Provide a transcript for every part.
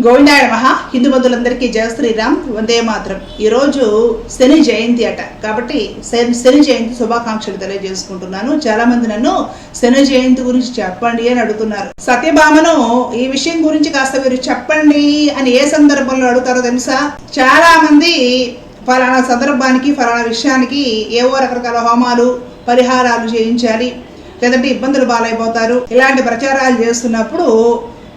గోవిందాయ నమః. హిందూ బంధువులందరికీ జయ శ్రీరామ్, వందే మాతరం. ఈరోజు శని జయంతి అట, కాబట్టి శని జయంతి శుభాకాంక్షలు తెలియజేసుకుంటున్నాను. చాలా మంది నన్ను శని జయంతి గురించి చెప్పండి అని అడుగుతున్నారు. సత్యభామను ఈ విషయం గురించి కాస్త మీరు చెప్పండి అని ఏ సందర్భంలో అడుగుతారో తెలుసా? చాలా మంది ఫలానా సందర్భానికి ఫలానా విషయానికి ఏవో రకరకాల హోమాలు పరిహారాలు చేయించాలి, లేదంటే ఇబ్బందులు బాలైపోతారు, ఇలాంటి ప్రచారాలు చేస్తున్నప్పుడు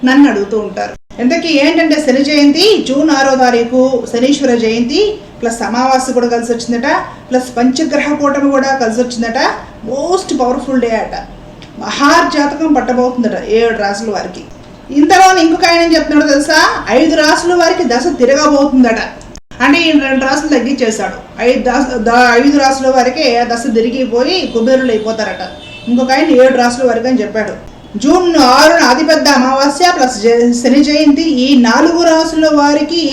నన్ను అడుగుతూ ఉంటారు. ఇంతకీ ఏంటంటే శని జయంతి జూన్ 6వ తారీఖు శనీశ్వర జయంతి ప్లస్ అమావాస్య కూడా కలిసి వచ్చిందట, ప్లస్ పంచగ్రహ కూటమి కూడా కలిసి వచ్చిందట. మోస్ట్ పవర్ఫుల్ డే అట. మహార్జాతకం పట్టబోతుందట 7 రాసుల వారికి. ఇంతలో ఇంకొక ఆయన ఏం చెప్తున్నాడో తెలుసా? 5 రాసుల వారికి దశ తిరగబోతుందట. అంటే ఈయన 2 రాసులు తగ్గించేశాడు. 5 రాసుల వారికి దశ తిరిగిపోయి కుబేరులు అయిపోతారట. ఇంకొక ఆయన 7 రాసుల వరకు అని చెప్పాడు. జూన్ 6న అతిపెద్ద అమావాస్య ప్లస్ శని జయంతి. ఈ 4 రాసుల వారికి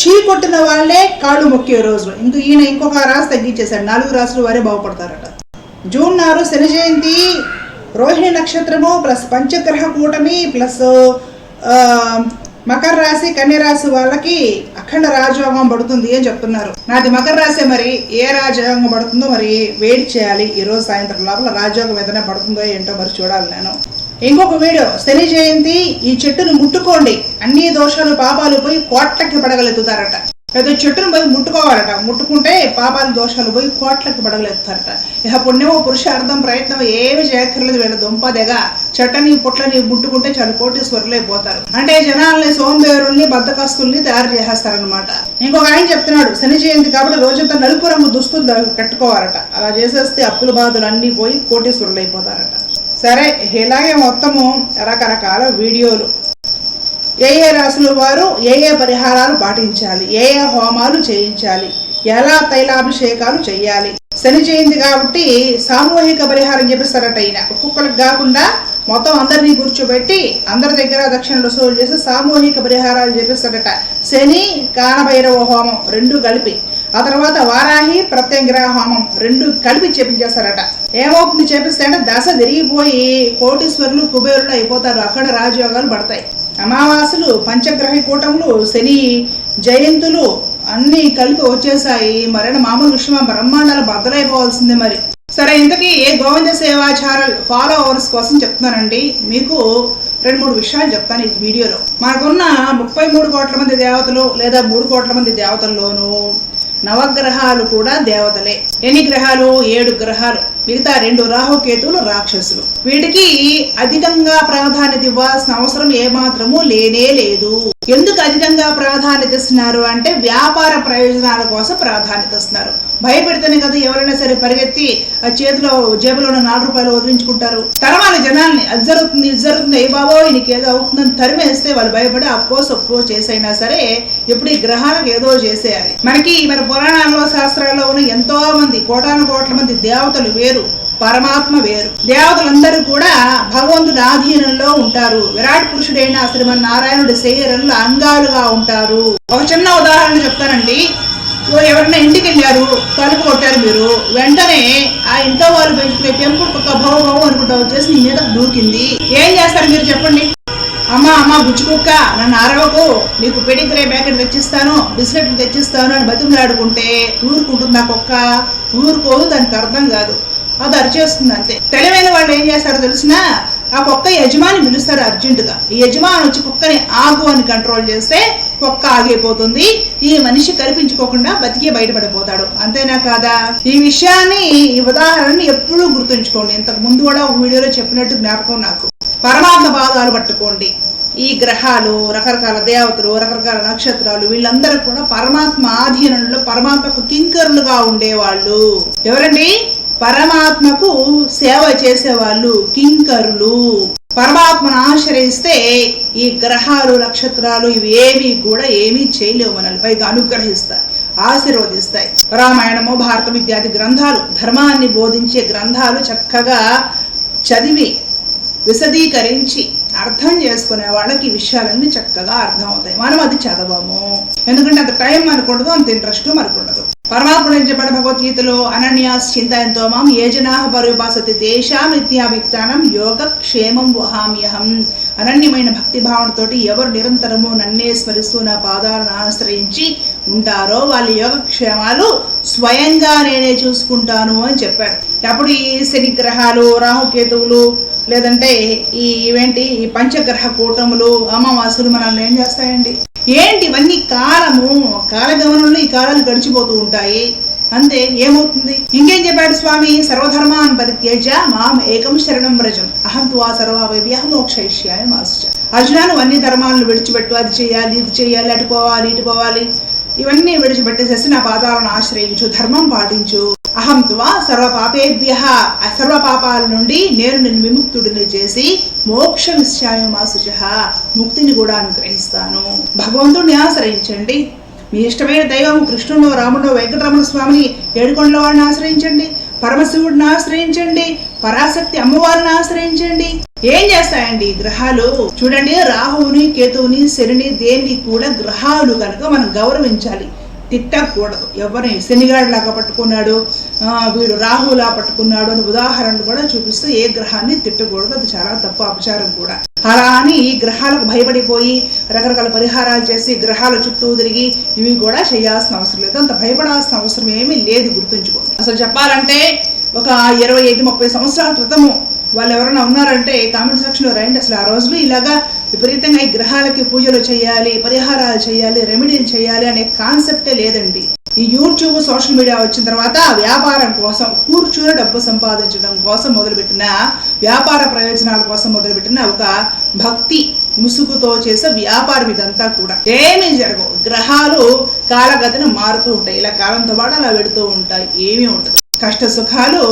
చీకొట్టిన వాళ్ళే కాళ్ళు మొక్కే రోజులు. ఈయన ఇంకొక రాశి తగ్గించేశాడు. 4 రాసుల వారే బాగుపడతారట. జూన్ 6 శని జయంతి, రోహిణి నక్షత్రము ప్లస్ పంచగ్రహ కూటమి ప్లస్ మకర రాశి కన్య రాశి వాళ్ళకి అఖండ రాజయోగం పడుతుంది అని చెప్తున్నారు. నాది మకర రాశి, మరి ఏ రాజయోగం పడుతుందో మరి వెయిట్ చేయాలి. ఈరోజు సాయంత్రం లోపల రాజయోగం ఏదైనా పడుతుందో ఏంటో మరి చూడాలి. నేను ఇంకొక వీడియో, శని జయంతి ఈ చెట్టును ముట్టుకోండి, అన్ని దోషాలు పాపాలు పోయి కోట్లకి పడగలెత్తుతారట. ఏదో చెట్టును పోయి ముట్టుకోవాలట, ముట్టుకుంటే పాపాలు దోషాలు పోయి కోట్లకి పడగలెత్తారట. ఇక పుణ్యమో పురుషార్థం ప్రయత్నం ఏమి చేయక్కర్లేదు. వీళ్ళ దుంపదెగా చెట్టని పుట్లని ముట్టుకుంటే చాలా కోటీశ్వరులు అయిపోతారు. అంటే జనాల్ని సోంబేరుల్ని బద్దకస్తుల్ని తయారు చేసేస్తారనమాట. ఇంకొక ఆయన చెప్తున్నాడు, శని జయంతి కాబట్టి రోజంతా నలుపు రంగు దుస్తులు కట్టుకోవాలట. అలా చేసేస్తే అప్పుల బాధలు అన్నీ పోయి కోటీశ్వరులు అయిపోతారట. సరే, ఇలాగే మొత్తము రకరకాల వీడియోలు, ఏ రాసుల వారు ఏ పరిహారాలు పాటించాలి, ఏ హోమాలు చేయించాలి, ఎలా తైలాభిషేకాలు చేయాలి. శని జయంతి కాబట్టి సామూహిక పరిహారం చెప్పిస్తారట. ఈయన ఒక్కొక్కరికి కాకుండా మొత్తం అందరినీ కూర్చోబెట్టి అందరి దగ్గర దక్షిణలు వసూలు చేసి సామూహిక పరిహారాలు చేపిస్తారట. శని కానభైరవ హోమం 2 కలిపి, ఆ తర్వాత వారాహి ప్రత్యంగ్రహ హోమం 2 కలిపి చేపించేస్తారట. ఏమవుతుంది చేపిస్తే అంటే దశ తిరిగిపోయి కోటీశ్వరులు కుబేరులు అయిపోతారు. అక్కడ రాజయోగాలు పడతాయి. అమావాస్యలు, పంచగ్రహ కూటములు, శని జయంతులు అన్నీ కలిపి వచ్చేసాయి. మరైనా మామూలు విషయం బ్రహ్మాండాలు బద్దలైపోవాల్సిందే. మరి సరే, ఇంతకీ ఏ గోవింద సేవాచారాలు ఫాలోవర్స్ కోసం చెప్తున్నానండి. మీకు 2-3 విషయాలు చెప్తాను ఈ వీడియోలో. మనకున్న 33 కోట్ల మంది దేవతలు లేదా 3 కోట్ల మంది దేవతల్లోనూ నవగ్రహాలు కూడా దేవతలే. ఎన్ని గ్రహాలు? 7 గ్రహాలు. మిగతా 2 రాహుకేతువులు రాక్షసులు. వీటికి అధికంగా ప్రాధాన్యత ఇవ్వాల్సిన అవసరం ఏమాత్రమూ లేనే లేదు. ఎందుకు అధికంగా ప్రాధాన్యత ఇస్తున్నారు అంటే వ్యాపార ప్రయోజనాల కోసం ప్రాధాన్యత ఇస్తున్నారు. భయపెడితేనే కదా ఎవరైనా సరే పరిగెత్తి ఆ చేతిలో జేబులో 4 రూపాయలు వదిలించుకుంటారు. తరవాలి జనాల్ని. అది జరుగుతుంది, ఇది జరుగుతుంది, ఏ బాబో నీకు ఏదో అవుతుందని తరిమేస్తే వాళ్ళు భయపడి అప్పో సప్పో చేసైనా సరే ఇప్పుడు ఈ గ్రహాలకు ఏదో చేసేయాలి. మన పురాణాల్లో శాస్త్రాల్లో ఉన్న ఎంతో మంది కోట్ల మంది దేవతలు వేరు, పరమాత్మ వేరు. దేవతలందరూ కూడా భగవంతుడి ఆధీనంలో ఉంటారు. విరాట్ పురుషుడైన శ్రీమన్నారాయణుడి శరీరంలో అంగాలుగా ఉంటారు. ఒక చిన్న ఉదాహరణ చెప్తానండి. ఎవరైనా ఇంటికి వెళ్ళారు, తలుపు కొట్టారు, మీరు వెంటనే ఆ ఇంట్లో వాళ్ళు పెంచుకునే పెంపుడు కుక్క భవ అనుకుంటా వచ్చేసి నీ మీద దూకింది. ఏం చేస్తారు మీరు చెప్పండి? అమ్మ బుచ్చి కుక్క, నన్ను అరవకు, నీకు పెడిగ్రే ప్యాకెట్ తెచ్చిస్తాను, బిస్కెట్లు తెచ్చిస్తాను అని బతిమలాడుకుంటే ఊరుకుంటుంది ఆ కుక్క? ఊరుకోదు. దానికి అర్థం కాదు, అది అరిచేస్తుంది అంతే. తెలివైన వాళ్ళు ఏం చేస్తారో తెలిసినా ఆ కుక్క యజమాని పిలుస్తారు అర్జెంటుగా. ఈ యజమాని వచ్చి కుక్కని ఆగు అని కంట్రోల్ చేస్తే కుక్క ఆగిపోతుంది. ఈ మనిషి కనిపించుకోకుండా బతికే బయటపడిపోతాడు. అంతేనా కాదా? ఈ విషయాన్ని, ఈ ఉదాహరణని ఎప్పుడూ గుర్తుంచుకోండి. ఇంతకు ముందు కూడా ఒక వీడియోలో చెప్పినట్టు జ్ఞాపకం నాకు. పరమాత్మ పాదాలు పట్టుకోండి. ఈ గ్రహాలు, రకరకాల దేవతలు, రకరకాల నక్షత్రాలు, వీళ్ళందరూ కూడా పరమాత్మ ఆధీనంలో పరమాత్మకు కింకరులుగా ఉండేవాళ్ళు. ఎవరండి? పరమాత్మకు సేవ చేసేవాళ్ళు, కింకరులు. పరమాత్మను ఆశ్రయిస్తే ఈ గ్రహాలు, నక్షత్రాలు ఇవి ఏమీ చేయలేవు. మనల్ని పైగా అనుగ్రహిస్తాయి, ఆశీర్వదిస్తాయి. రామాయణము, భారతం ఇత్యాది గ్రంథాలు, ధర్మాన్ని బోధించే గ్రంథాలు చక్కగా చదివి విశదీకరించి అర్థం చేసుకునే వాళ్ళకి ఈ విషయాలన్నీ చక్కగా అర్థం అవుతాయి. మనం అది చదవము, ఎందుకంటే అంత టైం మనకు ఉండదు, అంత ఇంట్రెస్ట్ మనకు ఉండదు. పరమాత్ముడు ఏం చెప్పాడు భగవద్గీతలో, అనన్యాస్ చింతయంతో మాం ఏ జనాః పర్యుపాసతే తేషాం నిత్యాభియుక్తానాం యోగక్షేమం వహామ్యహం. అనన్యమైన భక్తి భావనతోటి ఎవరు నిరంతరము నన్నే స్మరిస్తూ నా పాదాలను ఆశ్రయించి ఉంటారో వాళ్ళ యోగక్షేమాలు స్వయంగా నేనే చూసుకుంటాను అని చెప్పాడు. అప్పుడు ఈ శని గ్రహాలు, రాహుకేతువులు, లేదంటే ఈ పంచగ్రహ కూటములు, అమావాస్యలు మనల్ని ఏం చేస్తాయండి? ఏంటి ఇవన్నీ? కాలగమనంలో ఈ కాలాలు గడిచిపోతూ ఉంటాయి, అంతే. ఏమవుతుంది? ఇంకేం చెప్పాడు స్వామి? సర్వధర్మాన్ పరిత్యజ్య మాం ఏకం శరణం వ్రజం అహం త్వా సర్వవ్యః మోక్షయిష్యామి మా శుచ. అర్జున, నువ్వు అన్ని ధర్మాలను విడిచిపెట్టు, అది చేయాలి, ఇది చేయాలి, అటు పోవాలి, ఇటు పోవాలి, ఇవన్నీ విడిచిపెట్టేసేసి నా పాదాలను ఆశ్రయించు, ధర్మం పాటించు. అహం త్వా సర్వపాపేభ్యః, సర్వ పాపాల నుండి నేను నిన్ను విముక్తుడిని చేసి మోక్షమిష్యామి మా శుచ, ముక్తిని కూడా అనుగ్రహిస్తాను. భగవంతుడిని ఆశ్రయించండి. మీ ఇష్టమైన దైవం కృష్ణుడు, రాముడు, వెంకటరమణ స్వామిని, ఏడుకొండల వాడిని ఆశ్రయించండి, పరమశివుడిని ఆశ్రయించండి, పరాశక్తి అమ్మవారిని ఆశ్రయించండి. ఏం చేస్తాయండి గ్రహాలు? చూడండి, రాహువుని, కేతువుని, శనిని, దేన్ని కూడా గ్రహాలు కనుక మనం గౌరవించాలి, తిట్టకూడదు. ఎవరిని శనిగాడిలాగా పట్టుకున్నాడు, వీడు రాహులా పట్టుకున్నాడు అని ఉదాహరణలు కూడా చూపిస్తూ ఏ గ్రహాన్ని తిట్టకూడదు. అది చాలా తప్పు, అపచారం కూడా. అలా అని ఈ గ్రహాలకు భయపడిపోయి రకరకాల పరిహారాలు చేసి గ్రహాల చుట్టూ తిరిగి ఇవి కూడా చేయాల్సిన అవసరం లేదు. అంత భయపడాల్సిన అవసరం ఏమీ లేదు, గుర్తుంచుకోండి. అసలు చెప్పాలంటే ఒక 25-30 సంవత్సరాల క్రితము వాళ్ళు ఎవరైనా ఉన్నారంటే కామెంట్ సెక్షన్లో రాయండి. అసలు ఆ రోజులు ఇలాగా విపరీతంగా ఈ గ్రహాలకి పూజలు చేయాలి, పరిహారాలు చేయాలి, రెమెడీలు చేయాలి అనే కాన్సెప్టే లేదండి. ఈ యూట్యూబ్, సోషల్ మీడియా వచ్చిన తర్వాత వ్యాపారం కోసం, కూర్చుని డబ్బు సంపాదించడం కోసం మొదలుపెట్టిన, వ్యాపార ప్రయోజనాల కోసం మొదలుపెట్టిన ఒక భక్తి ముసుగుతో చేసే వ్యాపారం ఇదంతా కూడా. ఏమీ జరగవు. గ్రహాలు కాలగతిని మారుతూ ఉంటాయి, ఇలా కాలంతో పాటు అలా వెడుతూ ఉంటాయి, ఏమీ ఉండదు. కష్ట సుఖాలు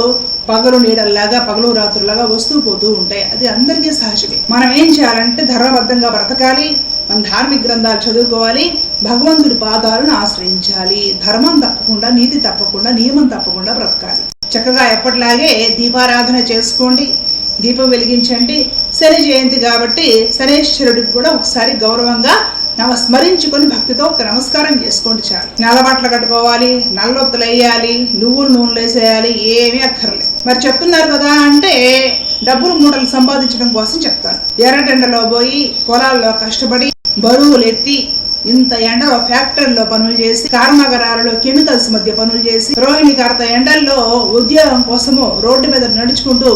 పగలు నీడల్లాగా, పగలు రాత్రులాగా వస్తూ పోతూ ఉంటాయి. అది అందరికీ సహజమే. మనం ఏం చేయాలంటే ధర్మబద్ధంగా బ్రతకాలి, మన ధార్మిక గ్రంథాలు చదువుకోవాలి, భగవంతుడి పాదాలను ఆశ్రయించాలి, ధర్మం తప్పకుండా, నీతి తప్పకుండా, నియమం తప్పకుండా బ్రతకాలి. చక్కగా ఎప్పటిలాగే దీపారాధన చేసుకోండి, దీపం వెలిగించండి. శని జయంతి కాబట్టి శనేశ్వరుడికి కూడా ఒకసారి గౌరవంగా స్మరించుకొని భక్తితో ఒక నమస్కారం చేసుకోండి చాలు. నల్లబట్టలు కట్టుకోవాలి, నల్లొత్తులు వేయాలి, నువ్వులు నూనెలు వేసేయాలి, ఏమీ అక్కర్లేదు. మరి చెప్తున్నారు కదా అంటే డబ్బులు మూటలు సంపాదించడం కోసం చెప్తాను. ఎర్రటెండలో పోయి పొలాల్లో కష్టపడి బరువులు ఎత్తి ఇంత ఎండలో ఫ్యాక్టరీలో పనులు చేసి, కర్మాగారాలలో కెమికల్స్ మధ్య పనులు చేసి, రోహిణి కార్త ఎండల్లో ఉద్యోగం కోసము రోడ్డు మీద నడుచుకుంటూ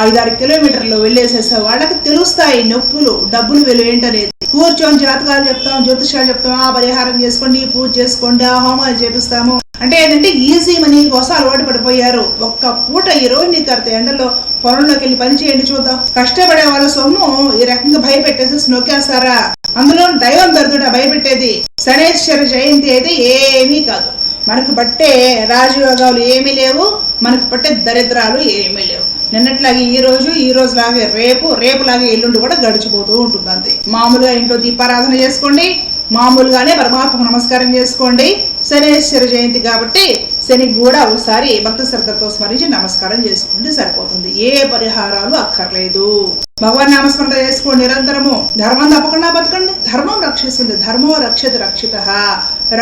5-6 కిలోమీటర్లు వెళ్ళేసేసే వాళ్ళకి తెలుస్తాయి నొప్పులు, డబ్బులు విలువ ఏంటనేది. కూర్చొని జాతకాలు చెప్తాం, జ్యోతిషాలు చెప్తాం, ఆ పరిహారం చేసుకోండి, పూజ చేసుకోండి, ఆ హోమాలు చేపిస్తాము అంటే ఏంటంటే ఈజీ మనీ కోసం అలవాటు పడిపోయారు. ఒక్క పూట ఈ రోహిణి కార్త ఎండలో పొలంలోకి వెళ్ళి పని చేయండి చూద్దాం. కష్టపడే వాళ్ళ సొమ్ము ఈ రకంగా భయపెట్టేసి నొక్కేస్తారా? అందులో దైవం దరిద్రుడా భయపెట్టేది. శనేశ్వర జయంతి అయితే ఏమీ కాదు. మనకు పట్టే రాజయోగాలు ఏమీ లేవు, మనకు పట్టే దరిద్రాలు ఏమీ లేవు. నిన్నట్లాగే ఈ రోజులాగే రేపులాగే ఎల్లుండి కూడా గడిచిపోతూ ఉంటుంది అంతే. మామూలుగా ఇంట్లో దీపారాధన చేసుకోండి, మామూలుగానే పరమాత్మకు నమస్కారం చేసుకోండి. శనేశ్వర జయంతి కాబట్టి శనికి కూడా ఒకసారి భక్తి శ్రద్ధతో స్మరించి నమస్కారం చేసుకోండి, సరిపోతుంది. ఏ పరిహారాలు అక్కర్లేదు. భగవాన్ నామస్మరణ చేసుకోండి నిరంతరము. ధర్మం తప్పకుండా బతకండి. ధర్మం రక్షిస్తుంది. ధర్మో రక్షతి రక్షితః.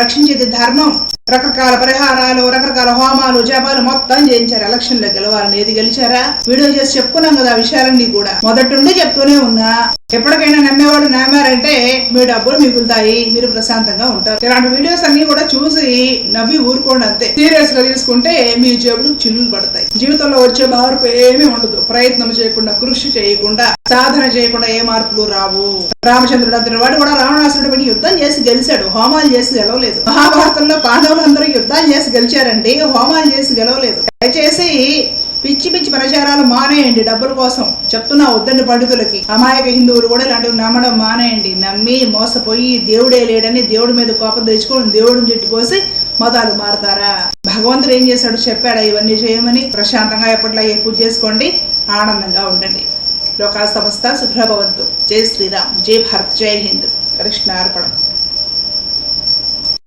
రక్షించేది ధర్మం. రకరకాల పరిహారాలు, రకరకాల హోమాలు, జపాలు మొత్తం చేయించారు ఎలక్షన్లో గెలవాలని. ఏది గెలిచారా? వీడియో చేసి చెప్పుకున్నాం కదా విషయాలన్నీ కూడా. మొదటి చెప్తూనే ఉన్నా. ఎప్పటికైనా నమ్మేవాడు నమ్మారంటే మీ డబ్బులు మిగులుతాయి, మీరు ప్రశాంతంగా ఉంటారు. ఇలాంటి వీడియోస్ అన్ని కూడా చూసి నవ్వి ఊరుకోండి అంతే. సీరియస్ గా తీసుకుంటే మీ జేబులు చిల్లులు పడతాయి. జీవితంలో వచ్చే మార్పు ఏమీ ఉండదు. ప్రయత్నం చేయకుండా, కృషి చేయకుండా, సాధన చేయకుండా ఏ మార్పులు రావు. రామచంద్రుడు అంతటి వాడు కూడా రావణాసురుడు యుద్ధం చేసి గెలిచాడు, హోమాలు చేసి గెలవలేదు. మహాభారతంలో పాండవులందరూ యుద్ధాలు చేసి గెలిచారండి, హోమాలు చేసి గెలవలేదు. దయచేసి పిచ్చి పిచ్చి ప్రచారాలు మానేయండి. డబ్బుల కోసం చెప్తున్నా వద్దండి పండితులకి. అమాయక హిందువులు కూడా ఇలాంటివి నమ్మడం మానేయండి. నమ్మి మోసపోయి దేవుడే లేడని దేవుడి మీద కోపం తెచ్చుకొని దేవుడిని చుట్టుపోసి మతాలు మారుతారా? భగవంతుడు ఏం చేశాడు? చెప్పాడా ఇవన్నీ చేయమని? ప్రశాంతంగా ఎప్పటిలా పూజ చేసుకోండి, ఆనందంగా ఉండండి. లోకా సమస్త సుఖభవంతు. జై శ్రీరామ్, జై భారత్, జై హింద్. కృష్ణార్పణం.